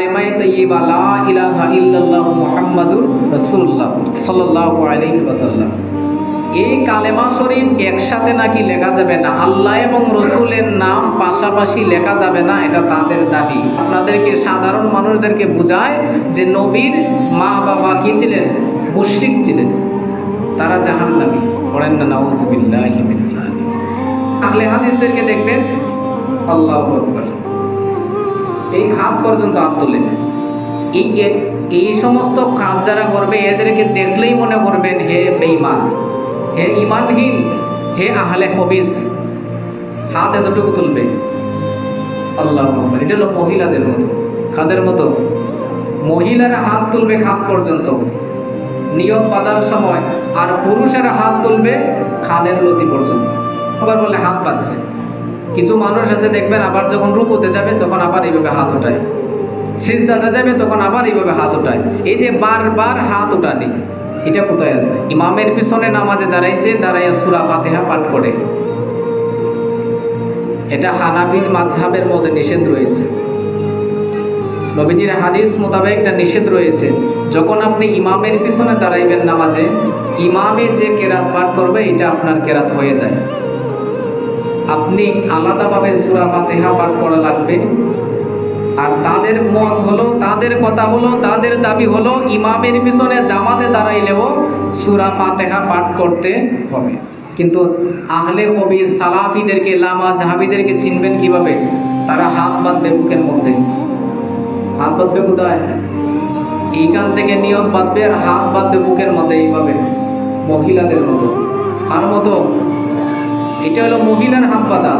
কালেমায়ে তাইয়্যিবা লা ইলাহা ইল্লাল্লাহু মুহাম্মাদুর রাসূলুল্লাহ সাল্লাল্লাহু আলাইহি ওয়াসাল্লাম, এই কালেমা শরীফ একসাথে নাকি লেখা যাবে না, আল্লাহ এবং রসুলের নাম পাশাপাশি লেখা যাবে না, এটা তাদের দাবি। আপনাদেরকে সাধারণ মানুষদেরকে বোঝায় যে নবীর মা বাবা কি ছিলেন? মুশরিক ছিলেন, তারা জাহান্নামী। পড়েন না নাউযুবিল্লাহি মিন যালিক। আহলে হাদিসদেরকে দেখবেন আল্লাহু আকবার, এই হাত পর্যন্ত হাত তোলে। এই সমস্ত কাজ যারা করবে এদেরকে দেখলেই মনে করবেন হে বেঈমান, হে ঈমানহীন, হে আহলে হাদিস। হাত এতটুকু তুলবে, আল্লাহু আকবার। এটা হলো মহিলাদের মতো। কাদের মতো? মহিলারা হাত তুলবে হাত পর্যন্ত নিয়ত বাঁধার সময়, আর পুরুষেরা হাত তুলবে কানের লতি পর্যন্ত। আবার বলে হাত পাচ্ছে। কিছু মানুষ আছে দেখবেন আবার যখন রুকুতে যাবে তখন আবার এইভাবে হাত ওঠায়, সিজদাতে যাবে তখন আবার এইভাবে হাত ওঠায়। এই যে বারবার হাত ওঠানি, এটা কোথায় আছে? ইমামের পিছনে নামাজে দাঁড়াইছে, দাঁড়াইয়া সূরা ফাতিহা পাঠ করে। এটা হানাফি মাযহাবের মধ্যে নিষেধ রয়েছে, নবীজির হাদিস মোতাবেক একটা নিষেধ রয়েছে। যখন আপনি ইমামের পিছনে দাঁড়াইবেন নামাজে, ইমামে যে কেরাত পাঠ করবে এটা আপনার কেরাত হয়ে যায়। আপনি আলাদাভাবে সূরা ফাতিহা পাঠ করা লাগবে। আর তাদের মত হলো, তাদের কথা হলো, তাদের দাবি হলো ইমামের পিছনে জামাতে দাঁড়াইলেও সূরা ফাতিহা পাঠ করতে হবে। কিন্তু আহলে হাদিস সালাফিদেরকে, লামাযহাবিদেরকে চিনবেন কিভাবে? তারা হাত বাঁধবে বুকের মধ্যে। হাত বাঁধবে কোথায়? এইখান থেকে নিয়ত বাঁধবে আর হাত বাঁধবে বুকের মধ্যে, এইভাবে মহিলাদের মতো। কার মতো? এটা হলো মহিলার হাত বাঁধা।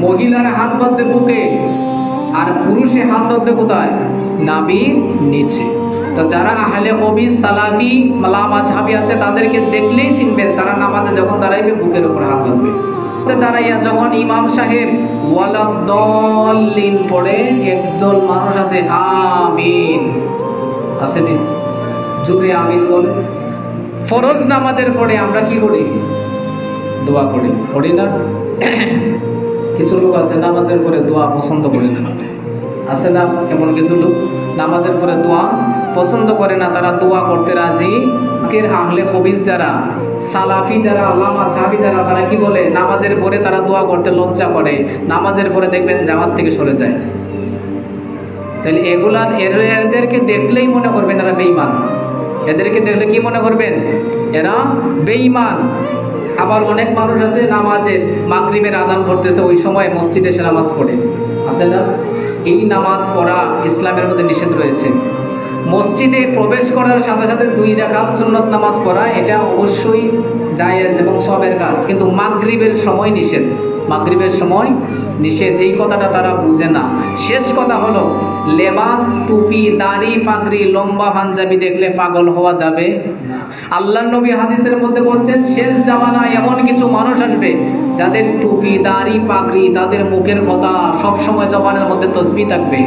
মহিলার হাত বাঁধবে বুকে, আর পুরুষে হাত বাঁধবে কোথায়? নাভির নিচে। তো যারা আহলে হাদিস সালাফি লামাযহাবি আছে তাদেরকে দেখলেই চিনবেন, তারা নামাজে যখন দাঁড়াইবে বুকের উপর হাত বাঁধবে। দাঁড়াইয়া যখন ইমাম সাহেব ওয়ালাদ-দাল্লিন পড়ে, একদল মানুষ আছে আমিন, আছে দিন জোরে আমিন বলে। ফরজ নামাজের পরে আমরা কি করি? দোয়া করি, পড়ি না? কিছু লোক আছে নামাজের পরে দোয়া পছন্দ করে না, আছে না এমন কিছু লোক? নামাজের পরে দোয়া পছন্দ করে না, তারা দোয়া করতে রাজি। আজকের আহলে হাদিস যারা, সালাফি যারা, লামাযহাবি যারা, তারা কি বলে? নামাজের পরে তারা দোয়া করতে লজ্জা করে, নামাজের পরে দেখবেন জামাত থেকে সরে যায়। তাহলে এদেরকে দেখলেই মনে করবেন এরা বেঈমান। এদেরকে দেখলে কি মনে করবেন? এরা বেঈমান। আবার অনেক মানুষ আছে নামাজের মাগরিবের আযান পড়তেছে, ওই সময় মসজিদে এসে নামাজ পড়ে, আছে না? এই নামাজ পড়া ইসলামের মধ্যে নিষেধ রয়েছে। মসজিদে প্রবেশ করার সাথে সাথে 2 রাকাত সুন্নত নামাজ পড়া এটা অবশ্যই জায়েজ এবং সবের কাজ, কিন্তু মাগরিবের সময় নিষেধ। মাগরিবের সময় নিষেধ, এই কথাটা তারা বুঝে না। শেষ কথা হলো, লেবাস, টুপি, দাড়ি, পাগড়ি, লম্বা পাঞ্জাবি দেখলে পাগল হওয়া যাবে না। আল্লাহর নবী হাদিসের মধ্যে বলতেন, শেষ জামানায় এমন কিছু মানুষ আসবে যাদের টুপি, দাড়ি, পাগড়ি, তাদের মুখের কথা সব সময় জবানের মধ্যে তাসবিহ থাকবে,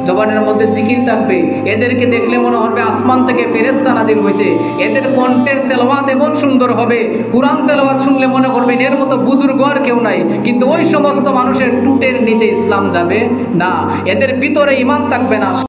জবানের মধ্যে জিকির থাকবে। এদেরকে দেখলে মনে হবে আসমান থেকে ফেরেশতা নাজিল হয়েছে। এদের কণ্ঠের তেলাওয়াত এমন সুন্দর হবে, কুরআন তেলাওয়াত শুনলে মনে করবেন এর মতো বুজুর্গ আর কেউ নাই। কিন্তু ওই সমস্ত মানুষের টুটের নিচে ইসলাম যাবে না, এদের ভিতরে ঈমান থাকবে না।